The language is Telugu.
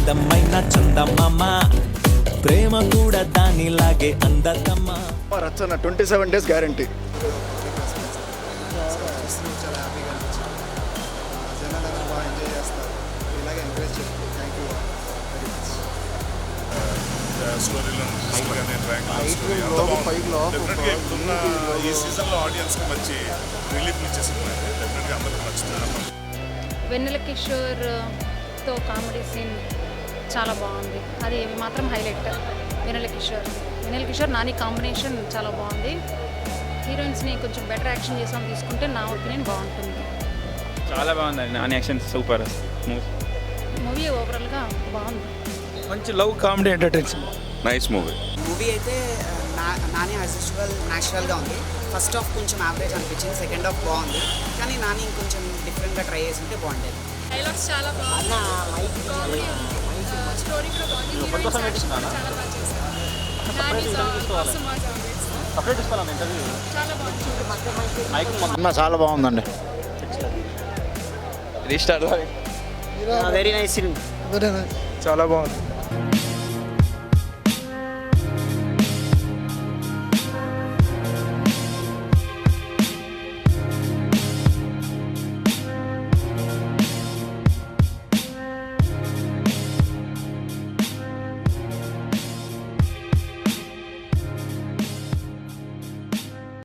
అందమైన చందమామ ప్రేమ కూడా దానిలాగే అందతమ్మ. రచ్చన 27 days గ్యారంటీ. చాలా హ్యాపీగా అనిపించింది. జనాలు బాగా ఎంజాయ్ చేస్తారు. ఇలాగే ఎంకరేజ్ చేస్తారు. Thank you very much. స్టోరీలో కానీ ఫైవ్లో డెఫినెట్గా ఇప్పుడున్న ఈ సీజన్లో ఆడియన్స్కి మంచి రిలీఫ్ ఇచ్చే సినిమా ఇది. డెఫినెట్గా అందరికీ నచ్చుతుంది. వెన్నెల కిషోర్తో కామెడీ సీన్ చాలా బాగుంది. అది మాత్రం హైలైట్. వెన్నెల కిషోర్ నాని కాంబినేషన్ చాలా బాగుంది. హీరోయిన్స్ని కొంచెం బెటర్ యాక్షన్ చేసాం తీసుకుంటే నా ఒపీనియన్ బాగుంటుంది. చాలా బాగుందండి. Nani action super. మూవీ ఓవరాల్గా బాగుంది. మంచి love comedy entertains. Nice movie. Movie అయితే నాని యాజ్ యూజువల్ న్యాచురల్గా ఉంది. ఫస్ట్ హాఫ్ కొంచెం యావరేజ్ అనిపించింది, సెకండ్ హాఫ్ బాగుంది. కానీ నాని ఇంకొంచెం డిఫరెంట్గా ట్రై చేసి ఉంటే బాగుండేది. డైలాగ్స్ చాలా బాగుంది. కామెడీ ఉంది. స్టోరీ కూడా బాగుంది. హీరోయిన్స్ చాలా బాగా చేశారు. Nani awesome as always. చాలా బాగుంది. సినిమా చాలా బాగుందండి. Restart very nice cinema. చాలా బాగుంది.